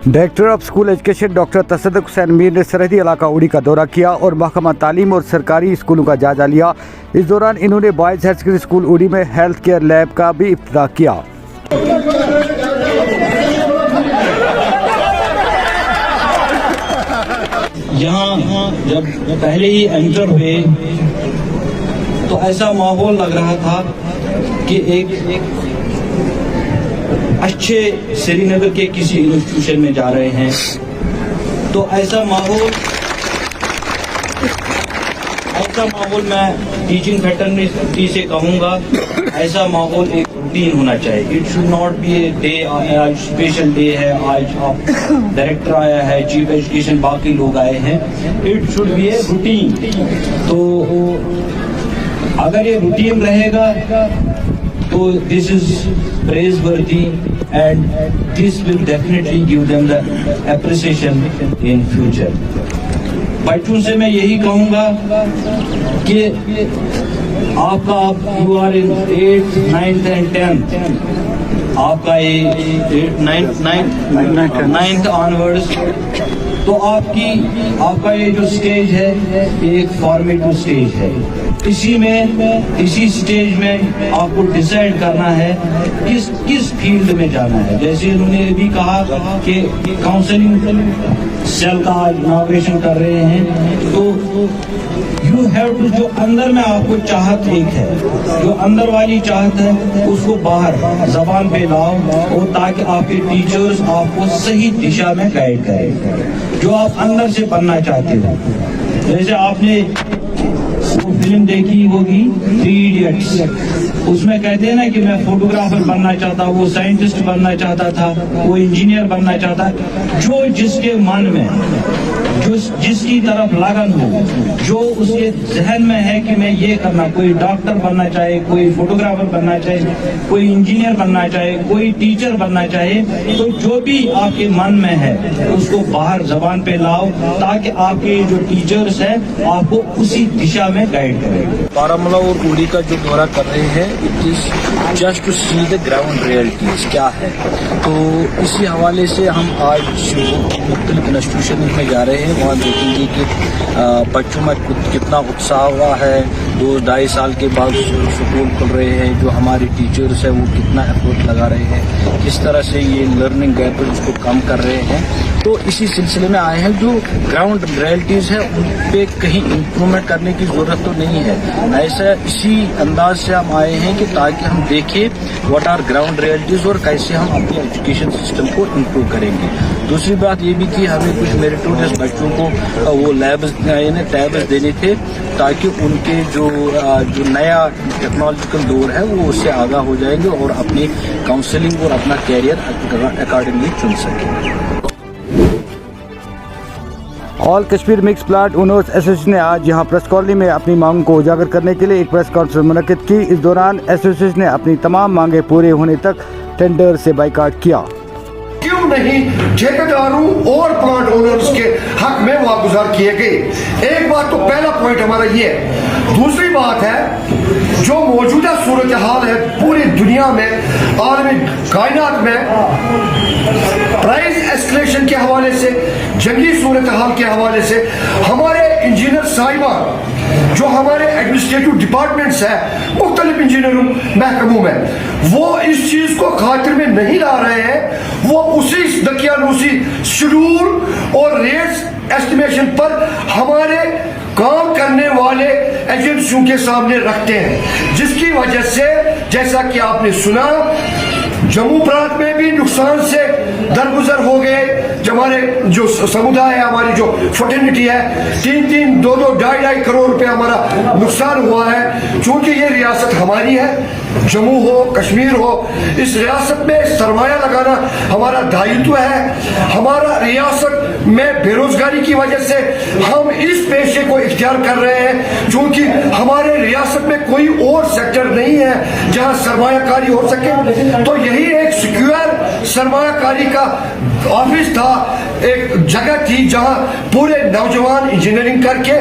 Director of school education doctor तसद्दुक हुसैन मीर ने सरहदी इलाका उड़ी का दौरा किया और महकमा तालीम और सरकारी स्कूलों का जायजा लिया। इस दौरान इन्होंने बॉयज़ हायर सेकेंडरी स्कूल उड़ी में हेल्थ केयर लैब का भी इफ्तिताह किया। यहाँ जब पहले ही एंटर हुए तो ऐसा माहौल लग रहा था कि एक अच्छे श्रीनगर के किसी इंस्टीट्यूशन में जा रहे हैं। तो ऐसा माहौल मैं टीचिंग फैटर्निटी से कहूँगा, ऐसा माहौल एक रूटीन होना चाहिए। It should not be a day, आज स्पेशल डे है, आज आप डायरेक्टर आया है, चीफ एजुकेशन बाकी लोग आए हैं। It should be a routine. तो अगर ये रूटीन रहेगा तो this is praiseworthy and this will definitely give them the appreciation in future. बच्चों से मैं यही कहूँगा कि आपका you are in 8th, 9th and 10th, आपका ये 9th onwards, तो आपका ये जो स्टेज है एक फॉर्मेटिव स्टेज है। इसी स्टेज में आपको डिसाइड करना है किस फील्ड में जाना है। जैसे उन्होंने भी कहा कि काउंसलिंग सेल का आज इनॉग्रेशन कर रहे हैं, तो यू हैव टू, जो अंदर में आपको चाहत एक है, जो अंदर वाली चाहत है उसको बाहर जबान पे लाओ, और ताकि आपके टीचर्स आपको सही दिशा में गाइड करें जो आप अंदर से बनना चाहते हो। जैसे आपने वो फिल्म देखी होगी 3 इडियट्स, उसमें कहते हैं ना कि मैं फोटोग्राफर बनना चाहता, वो साइंटिस्ट बनना चाहता था, वो इंजीनियर बनना चाहता। जो जिसके मन में, जो जिसकी तरफ लगन हो, जो उसके जहन में है कि मैं ये करना, कोई डॉक्टर बनना चाहे, कोई फोटोग्राफर बनना चाहे, कोई इंजीनियर बनना चाहे, कोई टीचर बनना चाहे, तो जो भी आपके मन में है उसको बाहर जबान पे लाओ, ताकि आपके जो टीचर्स हैं आपको उसी दिशा में गाइड करें। बारामूला और उड़ी का जो दौरा कर रहे हैं, it is just to see the ground realities क्या है। तो इसी हवाले से हम आज मुख्तलिफ इंस्टीट्यूशन में जा रहे हैं, वहाँ देखेंगे कि बच्चों में कितना उत्साह हुआ है। 2-2.5 साल के बाद स्कूल खुल रहे हैं, जो हमारे टीचर्स हैं वो कितना एफर्ट लगा रहे हैं, किस तरह से ये लर्निंग गैप है उसको कम कर रहे हैं। तो इसी सिलसिले में आए हैं। जो ग्राउंड रियलिटीज़ है उन पे कहीं इम्प्रूवमेंट करने की ज़रूरत तो नहीं है। ऐसा इसी अंदाज से हम आए हैं कि ताकि हम देखें व्हाट आर ग्राउंड रियलिटीज़ और कैसे हम अपने एजुकेशन सिस्टम को इम्प्रूव करेंगे। दूसरी बात ये भी थी, हमें कुछ मेरिटोरियस बच्चों को वो टैब्स देने थे, ताकि उनके जो नया टेक्नोलॉजिकल दौर है वो उससे आगाह हो जाएंगे और अपनी काउंसलिंग और अपना कैरियर अकॉर्डिंगली चुन सकेंगे। All Kashmir mix plant owners association ने आज यहां प्रेस कॉलोनी में अपनी मांगों को उजागर करने के लिए एक प्रेस कॉन्फ्रेंस मुनक्किद की। इस दौरान एसोसिएशन ने अपनी तमाम मांगे पूरे होने तक टेंडर से बाइकाट किया। क्यों नहीं ठेकेदारों और प्लांट ओनर्स के हक में वागुजार किए गए। एक बात तो पहला पॉइंट हमारा ये है। दूसरी बात है, जो मौजूदा सूरत हाल है पूरी दुनिया में, आलमी कायनात में, प्राइस एस्केलेशन के हवाले से, जंगी सूरत हाल के हवाले से, हमारे इंजीनियर साहिबान जो हमारे एडमिनिस्ट्रेटिव डिपार्टमेंट्स है मुख्तलिफ इंजीनियरिंग महकमों में, वो इस चीज को खातिर में नहीं ला रहे हैं। वो उसी दकियानूसी शेड्यूल और रेट्स एस्टिमेशन पर हमारे काम करने वाले एजेंसियों के सामने रखते हैं, जिसकी वजह से जैसा कि आपने सुना जम्मू प्रांत में भी नुकसान से दरगुजर हो गए। हमारे जो समुदाय है, हमारी जो फर्टिलिटी है, 3-3, 2-2, 2.5 करोड़ रुपए हमारा नुकसान हुआ है। चूंकि ये रियासत हमारी है, जम्मू हो कश्मीर हो, इस रियासत में सरमाया लगाना हमारा दायित्व है। हमारा रियासत में बेरोजगारी की वजह से हम इस पेशे को इख्तियार कर रहे हैं, चूंकि हमारे रियासत में कोई और सेक्टर नहीं है जहां सरमायाकारी हो सके। तो यही एक सिक्योर सरमायाकारी का ऑफिस था, एक जगह थी जहां पूरे नौजवान इंजीनियरिंग करके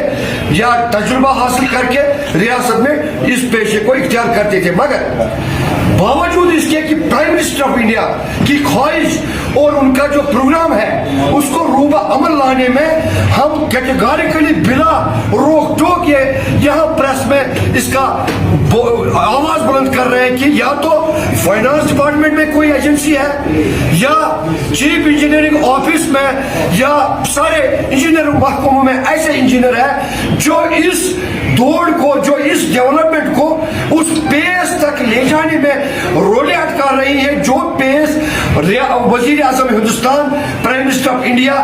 या तजुर्बा हासिल करके रियासत में इस पेशे को इख्तियार करते थे। मगर बावजूद इसके कि प्राइम मिनिस्टर ऑफ इंडिया की ख्वाहिश और उनका जो प्रोग्राम है उसको रूबा अमल लाने में हम कैटेगोरिकली बिना रोक टोक ये यहाँ प्रेस में इसका आवाज बुलंद कर रहे हैं कि या तो फाइनेंस डिपार्टमेंट में कोई एजेंसी है या चीफ इंजीनियरिंग ऑफिस में या सारे इंजीनियरिंग महकमों में ऐसे इंजीनियर है जो इस दौड़ को, जो इस डेवलपमेंट को उस पेस तक ले जाने में रोले अटका रही है, जो पेस वजीर आजम Hindustan, prime minister of India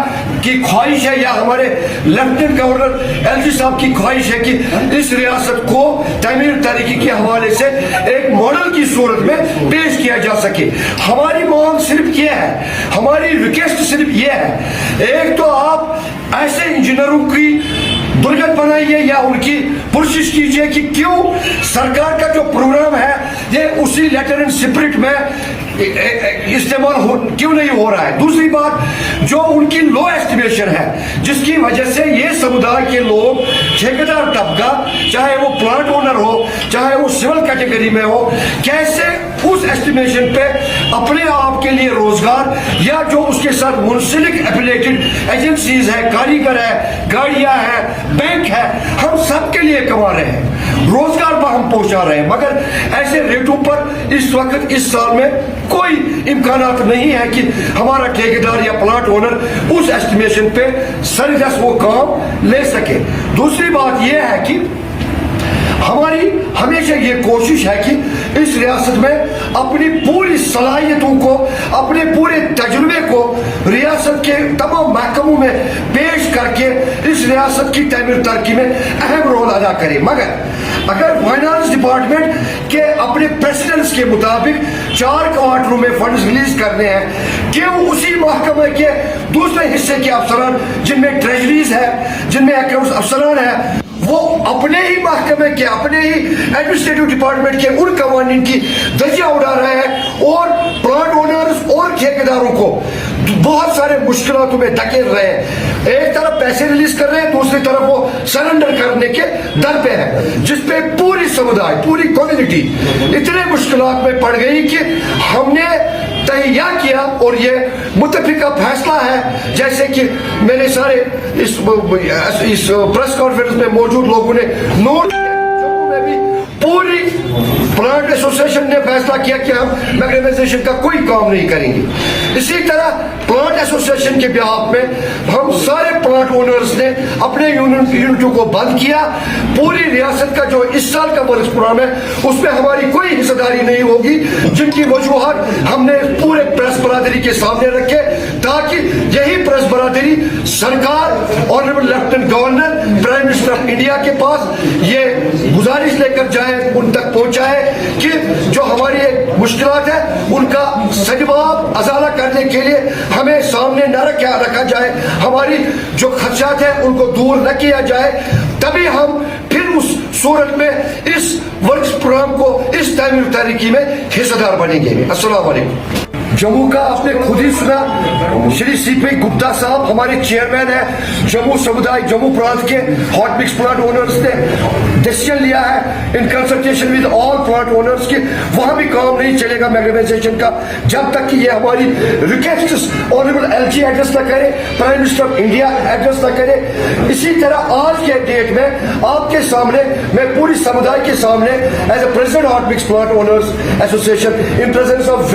की ख्वाहिश है या हमारे लेफ्टिनेंट गवर्नर एलजी साहब की ख्वाहिश है कि इस रियासत को तमीर तरीके के हवाले से एक मॉडल की सूरत में पेश किया जा सके। हमारी मांग सिर्फ ये है, हमारी रिक्वेस्ट सिर्फ ये है, एक तो आप ऐसे इंजीनियरों की दुर्गत बनाइए या उनकी कोशिश कीजिए कि क्यों सरकार का जो प्रोग्राम है ये उसी लेटर एंड स्पिरिट में इस्तेमाल क्यों नहीं हो रहा है। दूसरी बात, जो उनकी लो एस्टिमेशन है जिसकी वजह से ये समुदाय के लोग, ठेकेदार तबका, चाहे वो प्लांट ओनर हो चाहे वो सिविल कैटेगरी में हो, कैसे उस एस्टिमेशन पे अपने आप के लिए रोजगार या जो उसके साथ मुंसलिक एफिलिएटेड एजेंसीज है, कारीगर है, गाड़ियां हैं, बैंक है, हम सब के लिए कमा रहे हैं, रोजगार पर हम पहुंचा रहे हैं, मगर ऐसे रेटों पर इस वक्त इस साल में कोई इम्कानात नहीं है कि हमारा ठेकेदार या प्लांट ओनर उस एस्टिमेशन पे सरदस वो काम ले सके। दूसरी बात यह है कि हमारी हमेशा ये कोशिश है कि इस रियासत में अपनी पूरी सलाहियतों को, अपने पूरे तजुर्बे को रियासत के तमाम महकमों में पेश करके इस रियासत की तमीर तरक्की में अहम रोल अदा करें। मगर अगर फाइनेंस डिपार्टमेंट के अपने प्रेसिडेंट्स के मुताबिक 4 क्वार्टरों में फंड्स रिलीज करने हैं, क्यों उसी महकमे के दूसरे हिस्से के अफसरान जिनमें ट्रेजरीज है, जिनमें अकाउंट्स अफसरान है, वो अपने ही महकमे के, अपने ही एडमिनिस्ट्रेटिव डिपार्टमेंट के उन कवानीन की धज्जियां उड़ा रहे हैं और प्लांट ओनर्स और ठेकेदारों को बहुत सारे मुश्किलों में धकेल रहे हैं। एक तरफ पैसे रिलीज कर रहे हैं, दूसरी तरफ वो सरेंडर करने के दर पे है, जिसपे पूरी समुदाय, पूरी कम्युनिटी इतने मुश्किलात में पड़ गई कि हमने तैया किया और ये मुत्तफिका फैसला है, जैसे कि मेरे सारे इस प्रेस कॉन्फ्रेंस में मौजूद लोगों ने नोट किया। जम्मू में भी पूरी प्लांट एसोसिएशन ने फैसला किया कि हम मैग्नेटाइजेशन का कोई काम नहीं करेंगे। इसी तरह प्लांट एसोसिएशन के बिहाफ में हम सारे प्लांट ओनर्स ने अपने यूनिटों को बंद किया। पूरी रियासत का जो इस साल का वर्ष प्रोग्राम है उसमें हमारी कोई हिस्सेदारी नहीं होगी, जिनकी वजूहत हमने पूरे प्रेस बरादरी के सामने रखे, ताकि यही प्रेस बरादरी सरकार, honourable lieutenant governor, prime minister of India के पास ये गुजारिश लेकर जाए, उन तक पहुंचाए कि जो हमारी मुश्किलात है उनका सजवाब अजाला करने के लिए हमें सामने न रखा जाए, हमारी जो खदशात है उनको दूर न किया जाए, तभी हम फिर उस सूरत में इस वर्क्स प्रोग्राम को इस तमीर तरीकी में हिस्सेदार बनेंगे। अस्सलाम वालेकुम। जम्मू का आपने खुद ही सुना, श्री सीपी गुप्ता साहब हमारे चेयरमैन है, जम्मू समुदाय, जम्मू प्रांत के हॉट मिक्स प्लांट ओनर्स ने डिसीजन लिया है in consultation with all plant owners की वहां भी काम नहीं चलेगा मैग्नेटाइजेशन का जब तक कि ये हमारी रिक्वेस्ट ऑनरेबल एलजी एड्रेस न करे, prime minister of India address न करे। इसी तरह आज के डेट में आपके सामने, मैं पूरी समुदाय के सामने as a president hot mix plant owners association in presence of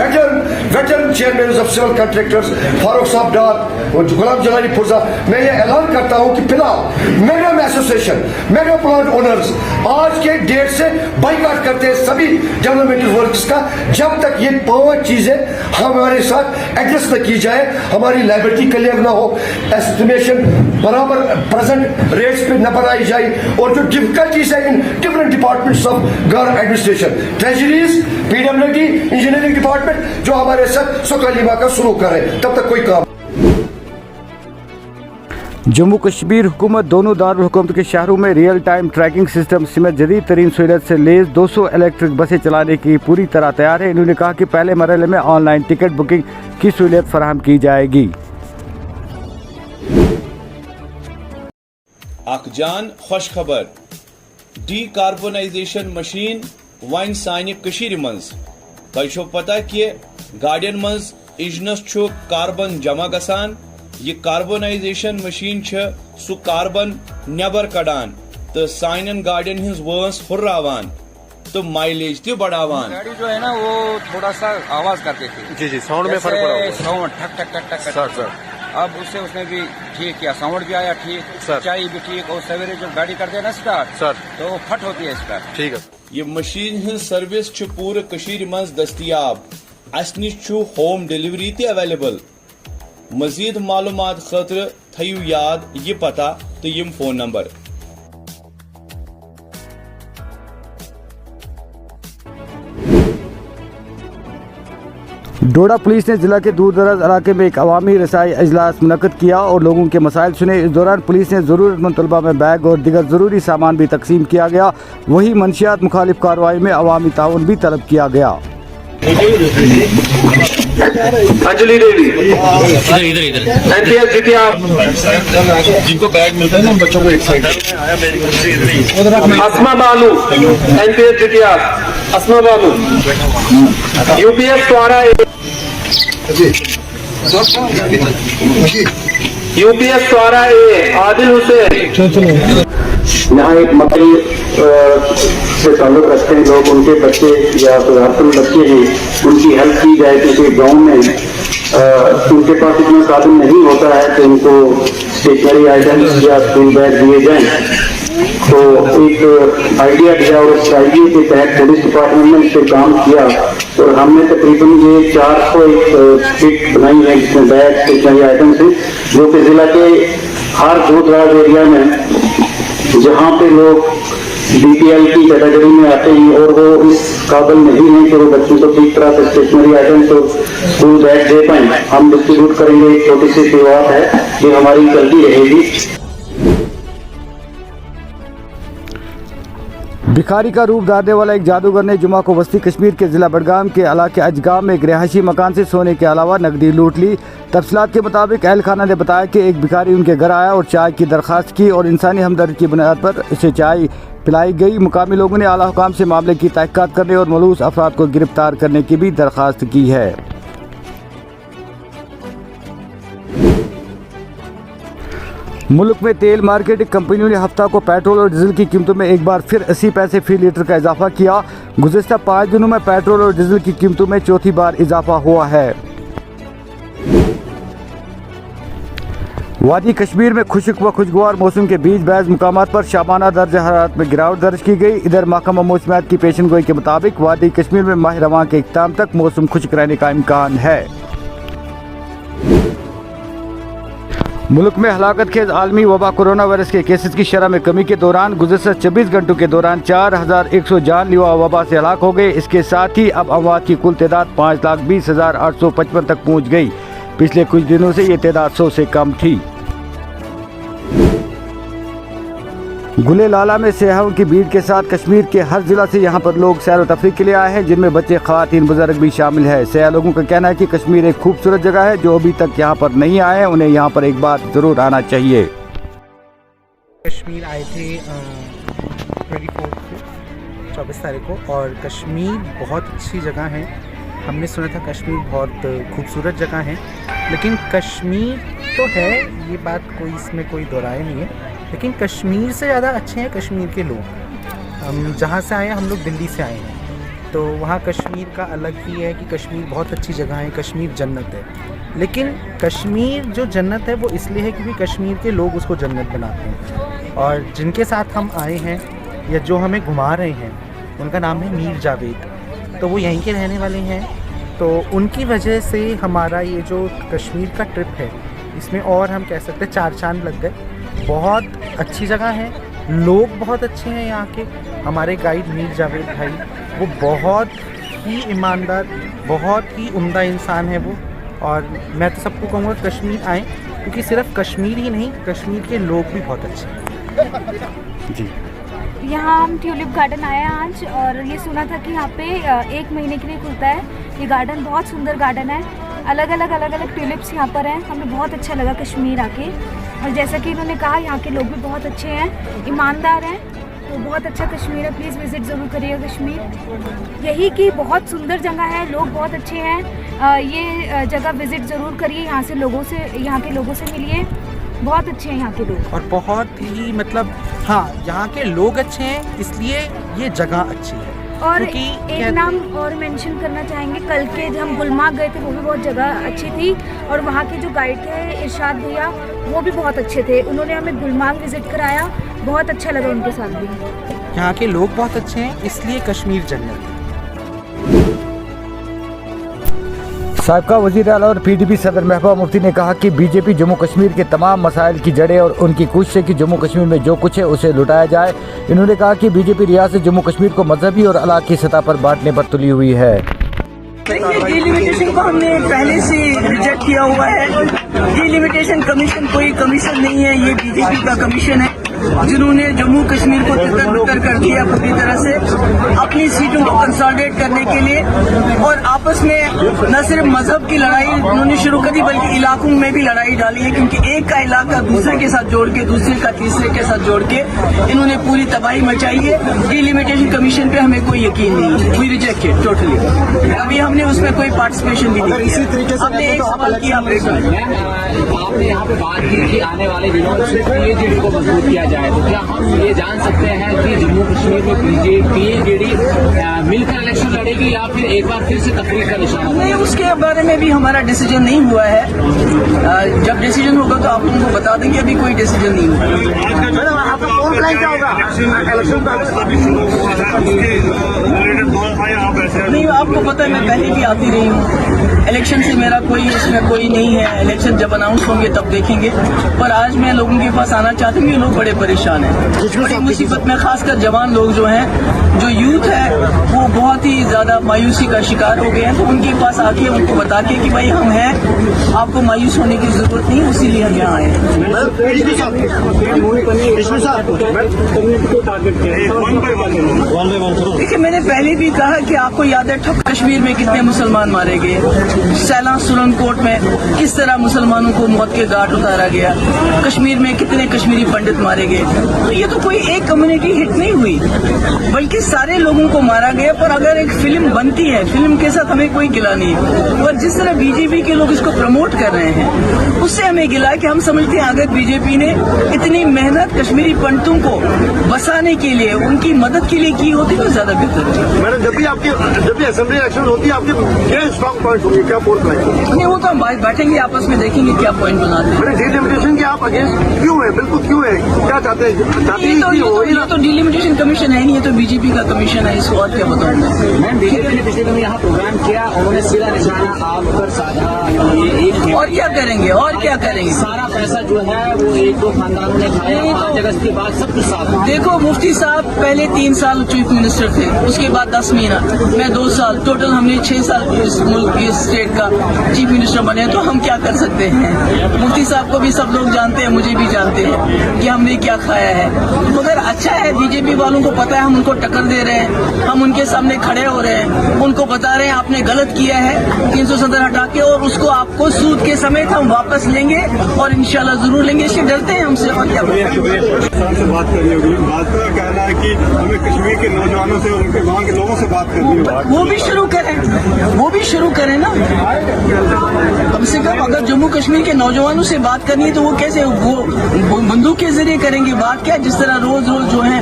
veteran chairman of civil contractors Farooq साहब डार और गुलाम जलाली पुरजा, मैं ये ऐलान करता हूं कि फिलहाल magnum association, magnum plant owners आज के डेट से बाइकआउट करते हैं सभी डेवलपमेंटल वर्क्स का, जब तक ये 5 चीजें हमारे साथ एड्रेस न की जाए, हमारी लायबिलिटी क्लियर ना हो, एस्टिमेशन बराबर प्रेजेंट रेट्स पे न बनाई जाए, और जो डिफिकल्टीज है in different departments of government administration, treasuries, PWD, engineering department जो हमारे साथ सुकलीमा का शुरू करें, तब तक कोई काम। जम्मू कश्मीर हुकूमत दोनों दारुल हुकूमत के शहरों में रियल टाइम ट्रैकिंग सिस्टम समेत जदीद तरीन सहूलत से लेस 200 इलेक्ट्रिक बसें चलाने की पूरी तरह तैयार है। इन्होंने कहा कि पहले मरहले में ऑनलाइन टिकट बुकिंग की सहूलियत फराहम की जाएगी। अखजान खुश खबर, डी कार्बोनाइजेशन मशीन वन सानि कशीर मंज تۄہہِ چھو پتہ کہ گاڑین منٛز اِجنس چھُ کاربن جمع گژھان. یہ کاربونائزیشن مشین چھ سُہ کاربن نیبر کڑان تو سانین گاڑین ہنز وٲنٛس ہُرراوان تو مائلیج تہ بڑھاوان. گاڑی جو ہے نا وہ تھوڑا سا آواز کرتے تھے. جی ساؤنڈ میں فرق پڑا. ساؤنڈ ٹھک ٹھک ٹھک ٹھک سر. اب اس نے بھی ٹھیک کیا, ساؤنڈ بھی آیا ٹھیک, چائی بھی ٹھیک, اور سویرے جب گاڑی کرتے ہیں نا اسٹارٹ سر تو وہ پھٹ ہوتی ہے اسٹارٹ. ٹھیک ہے. یہ مشین ہنز سروس چھ پورٕ کشیر منٛز دستیاب. اس نش چھُ ہوم ڈیلیوری تہ اویلیبل. مزید معلومات خاطر تھیو یاد یہ پتہ تو M phone number. Doda police نے ضلع کے دور دراز علاقے میں ایک عوامی رسائی اجلاس منعقد کیا اور لوگوں کے مسائل سنے. اس دوران پولیس نے ضرورت مند طلباء میں بیگ اور دیگر ضروری سامان بھی تقسیم کیا گیا. وہی منشیات مخالف کارروائی میں عوامی تعاون بھی طلب کیا گیا. انجلی دیوی جن کو بیگ ملتا ہے نا بچوں کو ایک side. Asma Bano N P S G R. Asma Bano U P S Swara U P S Swara A. Adil Hussain یہاں ایک مکئی سے تعلق رکھتے ہیں لوگ, ان کے بچے یا ہر بچے ہیں ان کی ہیلپ کی جائے کیونکہ گاؤں میں ان کے پاس اتنا سادھن نہیں ہوتا ہے کہ ان کو اسٹیشنری آئٹمس یا اسکول بیگ دیے جائیں. تو ایک آئیڈیا دیا اور اس آئیڈیا کے تحت پولیس ڈپارٹمنٹ نے اس پہ کام کیا اور ہم نے تقریباً یہ 400 کٹ بنائی ہے جس میں بیگ اسٹیشنری آئٹمس ہیں جو کہ ضلع کے ہر دور دراز ایریا میں جہاں پہ لوگ بی پی ایل کی کیٹیگری میں آتے ہیں اور وہ اس قابل نہیں ہیں کہ وہ بچوں کو ٹھیک طرح سے اسٹیشنری آئٹمس اور اسکول بیگ دے پائیں, ہم ڈسٹریبیوٹ کریں گے. ایک چھوٹی سی شروعات ہے, یہ ہماری چلتی رہے گی. بھکاری کا روپ دھارنے والا ایک جادوگر نے جمعہ کو وسطی کشمیر کے ضلع بڈگام کے علاقے اجگام میں ایک رہائشی مکان سے سونے کے علاوہ نقدی لوٹ لی. تفصیلات کے مطابق اہل خانہ نے بتایا کہ ایک بھکاری ان کے گھر آیا اور چائے کی درخواست کی اور انسانی ہمدردی کی بنیاد پر اسے چائے پلائی گئی. مقامی لوگوں نے اعلیٰ حکام سے معاملے کی تحقیقات کرنے اور ملوث افراد کو گرفتار کرنے کی بھی درخواست کی ہے. ملک میں تیل مارکیٹنگ کمپنیوں نے ہفتہ کو پیٹرول اور ڈیزل کی قیمتوں میں ایک بار پھر 80 پیسے فی لیٹر کا اضافہ کیا. گزشتہ 5 دنوں میں پیٹرول اور ڈیزل کی قیمتوں میں چوتھی بار اضافہ ہوا ہے. وادی کشمیر میں خشک و خوشگوار موسم کے بیچ بعض مقامات پر شبانہ درجہ حرارت میں گراوٹ درج کی گئی. ادھر محکمہ موسمیات کی پیشن گوئی کے مطابق وادی کشمیر میں ماہ رواں کے اختتام تک موسم خشک رہنے کا امکان ہے. ملک میں ہلاکت خیز عالمی وبا کورونا وائرس کے کیسز کی شرح میں کمی کے دوران گزشتہ 24 گھنٹوں کے دوران 4100 جان لیوا وبا سے ہلاک ہو گئے. اس کے ساتھ ہی اب اموات کی کل تعداد 5,20,855 تک پہنچ گئی. پچھلے کچھ دنوں سے یہ تعداد 100 سے کم تھی. گلے لالا میں سیاحوں کی بھیڑ کے ساتھ کشمیر کے ہر ضلع سے یہاں پر لوگ سیر و تفریح کے لیے آئے ہیں, جن میں بچے, خواتین, بزرگ بھی شامل ہیں. سیاح لوگوں کا کہنا ہے کہ کشمیر ایک خوبصورت جگہ ہے. جو ابھی تک یہاں پر نہیں آئے ہیں انہیں یہاں پر ایک بار ضرور آنا چاہیے. کشمیر آئے تھے 24 تاریخ کو اور کشمیر بہت اچھی جگہ ہے. ہم نے سنا تھا کشمیر بہت خوبصورت جگہ ہے, لیکن کشمیر تو ہے, یہ بات اس میں کوئی دو رائے نہیں ہے, لیکن کشمیر سے زیادہ اچھے ہیں کشمیر کے لوگ. ہم جہاں سے آئے ہیں, ہم لوگ دلی سے آئے ہیں, تو وہاں کشمیر کا الگ ہی ہے کہ کشمیر بہت اچھی جگہ ہے, کشمیر جنت ہے. لیکن کشمیر جو جنت ہے وہ اس لیے ہے کیونکہ کشمیر کے لوگ اس کو جنت بناتے ہیں. اور جن کے ساتھ ہم آئے ہیں یا جو ہمیں گھما رہے ہیں ان کا نام ہے میر جاوید, تو وہ یہیں کے رہنے والے ہیں. تو ان کی وجہ سے ہمارا یہ جو کشمیر کا ٹرپ ہے اس میں اور ہم کہہ سکتے ہیں 4 چاند لگ گئے. بہت اچھی جگہ ہے, لوگ بہت اچھے ہیں یہاں کے. ہمارے گائیڈ میر جاوید بھائی وہ بہت ہی ایماندار, بہت ہی عمدہ انسان ہے وہ. اور میں تو سب کو کہوں گا کشمیر آئیں, کیونکہ صرف کشمیر ہی نہیں, کشمیر کے لوگ بھی بہت اچھے ہیں. جی یہاں ہم ٹیولپ گارڈن آئے ہیں آج, اور یہ سنا تھا کہ یہاں پہ 1 مہینے کے لیے کھلتا ہے. یہ گارڈن بہت سندر گارڈن ہے, الگ الگ ٹیولپس یہاں پر ہیں. ہمیں بہت اچھا لگا کشمیر آ کے, اور جیسا کہ انہوں نے کہا یہاں کے لوگ بھی بہت اچھے ہیں, ایماندار ہیں. तो बहुत अच्छा कश्मीर है, प्लीज़ विज़िट ज़रूर करिएगा कश्मीर। यही कि बहुत सुंदर जगह है, लोग बहुत अच्छे हैं, ये जगह विज़िट ज़रूर करिए, यहाँ के लोगों से मिलिए, बहुत अच्छे हैं यहाँ के लोग। और बहुत ही मतलब हाँ, यहाँ के लोग अच्छे हैं इसलिए ये जगह अच्छी है। और क्योंकि एक नाम और मेंशन करना चाहेंगे, कल के जब हम गुलमार्ग गए थे वो भी बहुत जगह अच्छी थी, और वहाँ के जो गाइड थे इरशाद भैया वो भी बहुत अच्छे थे, उन्होंने हमें गुलमार्ग विज़िट कराया, बहुत अच्छा लगा उनके साथ भी। यहाँ के लोग बहुत अच्छे हैं इसलिए कश्मीर जन्नत है। साबिका वज़ीर आला और PDP सदर महबूबा मुफ्ती ने कहा कि बीजेपी जम्मू कश्मीर के तमाम मसाइल की जड़ें और उनकी कोशिश है कि जम्मू कश्मीर में जो कुछ है उसे लुटाया जाए। इन्होंने कहा कि बीजेपी रियासत जम्मू कश्मीर को मजहबी और इलाक़ाई सतह पर बांटने पर तुली हुई है। डिलिमिटेशन को हमने पहले से रिजेक्ट किया हुआ है। डिलिमिटेशन कमीशन कोई कमीशन नहीं है, ये बीजेपी का कमीशन है जिन्होंने जम्मू कश्मीर को तितर-बितर कर दिया पूरी तरह से अपनी सीटों को कंसोलिडेट करने के लिए, और आपस में न सिर्फ मजहब की लड़ाई उन्होंने शुरू करी बल्कि इलाकों में भी लड़ाई डाली है, क्योंकि एक का इलाका दूसरे के साथ जोड़ के, दूसरे का तीसरे के साथ जोड़ के इन्होंने पूरी तबाही मचाई है। डिलिमिटेशन कमीशन पे हमें कोई यकीन नहीं है, वी रिजेक्ट इट टोटली। अभी हमने उसमें कोई पार्टिसिपेशन भी नहीं किया। हमने एक सवाल किया, आपने यहाँ पे बात की कि आने वाले दिनों में PAGD को मजबूत किया जाए, तो क्या हम ये जान सकते हैं कि जम्मू कश्मीर में PAGD मिलकर इलेक्शन लड़ेगी या फिर एक बार फिर से तकरीर का निशाना? नहीं, उसके बारे में भी हमारा डिसीजन नहीं हुआ है। जब डिसीजन होगा तो आप लोगों को बता देंगे, अभी कोई डिसीजन नहीं हुआ। नहीं, आपको पता है मैं पहले भी आती रही हूँ, इलेक्शन से मेरा कोई इसमें कोई नहीं है। इलेक्शन जब अनाउंस होंगे तब देखेंगे, पर आज मैं लोगों के पास आना चाहती हूँ, ये लोग बड़े परेशान हैं, बड़ी मुसीबत में, खासकर जवान लोग जो हैं, जो यूथ है वो बहुत ही ज्यादा मायूसी का शिकार हो गए हैं। तो उनके पास आके उनको बता के कि भाई हम हैं, आपको मायूस होने की जरूरत नहीं, इसीलिए हम यहाँ आए हैं। देखिए, मैंने पहले भी कहा कि आपको याद है ठप कश्मीर में कितने मुसलमान मारे गए, सैलान सुरनकोट में किस तरह मुसलमानों को मौत के घाट उतारा गया, कश्मीर में कितने कश्मीरी पंडित मारे गए। तो ये तो कोई एक कम्युनिटी हिट नहीं हुई, बल्कि सारे लोगों को मारा गया। पर अगर एक फिल्म बनती है, फिल्म के साथ हमें कोई गिला नहीं, पर जिस तरह बीजेपी के लोग इसको प्रमोट कर रहे हैं उससे हमें गिला है कि हम समझते हैं अगर बीजेपी ने इतनी मेहनत कश्मीरी पंडितों को बसाने के लिए, उनकी मदद के लिए की होती तो ज्यादा बेहतर होती। मैडम, जब भी असेंबली इलेक्शन होती है आपके क्या स्ट्रॉन्ग पॉइंट होंगे, क्या फोर्स लाइन? नहीं, वो तो हम बैठेंगे आपस में देखेंगे क्या पॉइंट बनाते हैं। मैंने डिलिमिटेशन के आप अगेंस्ट क्यों है, बिल्कुल क्यों है, क्या चाहते हैं? ये तो डिलिमिटेशन कमीशन है नहीं, ये तो बीजेपी का कमीशन है, इसको और क्या बताऊंगा। मैम, बीजेपी ने पिछले दिनों यहाँ प्रोग्राम किया, उन्होंने सीधा निशाना आप पर साधा, और क्या करेंगे, और क्या करेंगे? सारा पैसा जो है वो एक दो खानदानों ने खाया, 5 अगस्त के बाद सब कुछ साफ। देखो, मुफ्ती साहब पहले 3 साल चीफ मिनिस्टर थे, उसके बाद 10 महीना, मैं 2 साल, टोटल हमने 6 साल इस मुल्क की स्टेट का चीफ मिनिस्टर बने। तो हम क्या कर सकते हैं? मुफ्ती साहब को भी सब लोग जानते हैं, मुझे भी जानते हैं कि हमने क्या खाया है। मगर अच्छा है, बीजेपी वालों को पता है हम उनको टक्कर दे रहे हैं, हम उनके सामने खड़े हो रहे हैं, उनको बता रहे हैं आपने गलत किया है 370 हटा के, और उसको आपको सूद के समेत हम वापस लेंगे और इंशाल्लाह जरूर लेंगे। इससे डरते हैं हमसे, और क्या बात करनी होगी। बात का कहना है कि हमें कश्मीर के नौजवानों से, उनके वहाँ के लोगों से बात करनी होगी। वो भी शुरू करें ना, कम से कम अगर जम्मू कश्मीर के नौजवानों से बात करनी है तो वो कैसे, वो बंदूक के जरिए करेंगे बात? क्या जिस तरह रोज जो है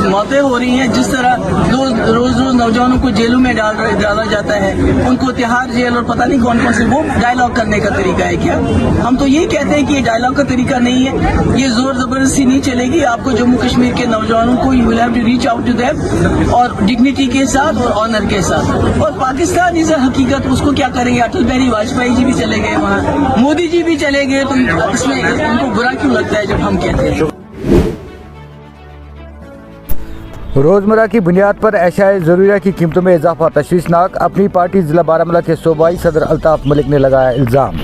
मौतें हो रही हैं, जिस तरह रोज नौजवानों को जेलों में डाला जाता है, उनको तिहाड़ जेल और पता नहीं कौन कौन से, वो डायलॉग करने का तरीका है क्या? हम तो ये कहते हैं कि ये डायलॉग का तरीका नहीं है, ये जोर जबरदस्ती नहीं चलेगी। आपको जम्मू कश्मीर के नौजवानों को you will have to reach out to them, और डिग्निटी के साथ और ऑनर के साथ। और पाकिस्तान इस हकीकत, उसको क्या करेंगे? अटल बिहारी वाजपेयी जी भी चले गए वहाँ, मोदी जी भी चले गए, तो इसमें उनको बुरा क्यों लगता है जब हम कहते हैं? रोज़मर्रा की बुनियाद पर अशाए ज़रूरिया की कीमतों में इजाफा तशवीशनाक। अपनी पार्टी ज़िला बारामूला के सूबाई सदर अल्ताफ़ मलिक ने लगाया इल्ज़ाम।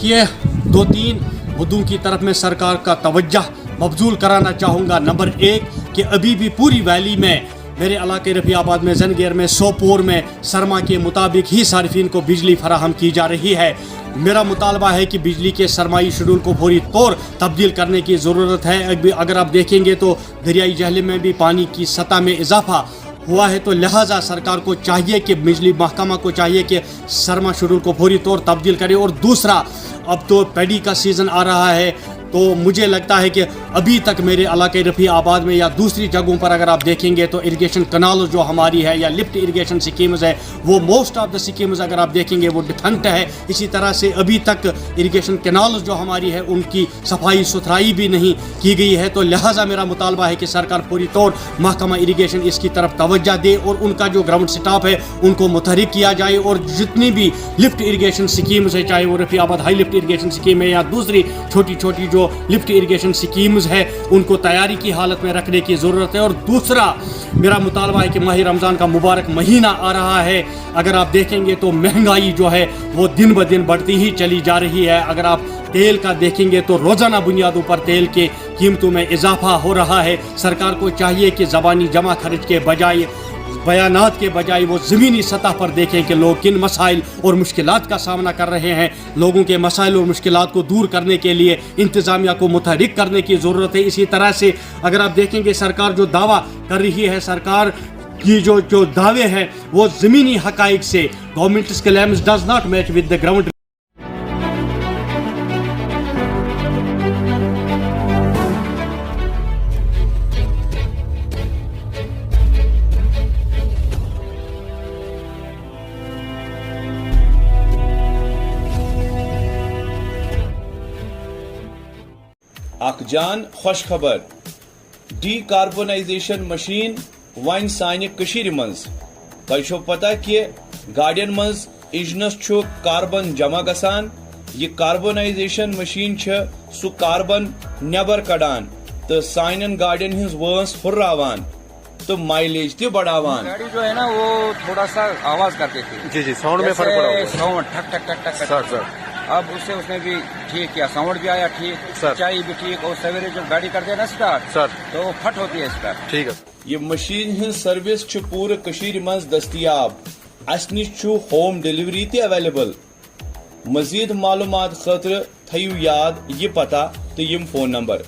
ये 2-3 मुद्दों की तरफ में सरकार का तवज्जो मबजूल कराना चाहूँगा। नंबर 1 कि अभी भी पूरी वैली में मेरे इलाके रफियाबाद में, जंगेर में, सोपोर में सरमा के मुताबिक ही सार्फिन को बिजली फराहम की जा रही है। मेरा मुतालबा है कि बिजली के सरमाई शेड्यूल को फौरी तौर तब्दील करने की ज़रूरत है। अगर आप देखेंगे तो दरियाई जहलम में भी पानी की सतह में इजाफा हुआ है, तो लिहाजा सरकार को चाहिए कि बिजली महकमा को चाहिए कि सरमा शेड्यूल को फौरी तौर तब्दील करे। और दूसरा, अब तो पैडी का सीज़न आ रहा है, तो मुझे लगता है कि अभी तक मेरे इलाके रफ़ी आबाद में या दूसरी जगहों पर अगर आप देखेंगे तो इरिगेशन कनाल जो हमारी है या लिफ्ट इरिगेशन स्कीम्स है, वो मोस्ट ऑफ द स्कीम्स अगर आप देखेंगे वो डिफेक्ट है। इसी तरह से अभी तक इरिगेशन कनाल जो हमारी है उनकी सफाई सुथराई भी नहीं की गई है। तो लिहाजा मेरा मुतालबा है कि सरकार पूरी तौर महकमा इरिगेशन इसकी तरफ तवज्जो दे और उनका जो ग्राउंड स्टाफ है उनको मुतहरिक किया जाए, और जितनी भी लिफ्ट इरिगेशन स्कीम्स है, चाहे वो रफ़ी आबाद हाई लिफ्ट इरिगेशन स्कीम है या दूसरी छोटी छोटी जो लिफ्ट इरिगेशन स्कीम्स है, उनको तैयारी की हालत में रखने की ज़रूरत है। और दूसरा मेरा मुतालबा है कि माह रमज़ान का मुबारक महीना आ रहा है, अगर आप देखेंगे तो महंगाई जो है वो दिन ब दिन बढ़ती ही चली जा रही है। अगर आप तेल का देखेंगे तो रोज़ाना बुनियादों पर तेल के कीमतों में इजाफा हो रहा है। सरकार को चाहिए कि ज़बानी जमा खर्च के बजाय, बयानात के बजाय वो ज़मीनी सतह पर देखें कि लोग किन मसाइल और मुश्किलात का सामना कर रहे हैं। लोगों के मसाइल और मुश्किलात को दूर करने के लिए इंतज़ामिया को मुतहरिक करने की ज़रूरत है। इसी तरह से अगर आप देखेंगे सरकार जो दावा कर रही है, सरकार की जो दावे हैं वो ज़मीनी हक़ाइक़ से, government claims does not match with the ground. अखजान खुश खबर, डीकार्बोनाइजेशन मशीन वन सानि कशीर मंज। तोय छो पता कि गाड़ियन मंज इंजनस छो कार्बन जमा गसान। ये कार्बोनाइजेशन मशीन छ सु कार्बन नेबर कड़ान तो साइन गाड़ियन हिंज वंस हुर्रावान तो माइलेज ते बढ़ावान। गाड़ी जो है ना वो थोड़ा सा आवाज करती थी। जी जी, साउंड में फर्क पड़ा होगा। साउंड ठक ठक ठक ठक सर। अब उसने भी ठीक किया, साउंड भी आया ठीक, चाय भी ठीक, और सवेरे जब गाड़ी करते हैं ना स्टार्ट सर तो फट होती है स्टार्ट। ठीक है। ये मशीन हिंज सर्विस छ पूरे कशीर मंज दस्तियाब। अस निश छु होम डिलीवरी ते अवेलेबल। मजीद मालूमात खतर थयु याद ये पता तो यम फोन नंबर।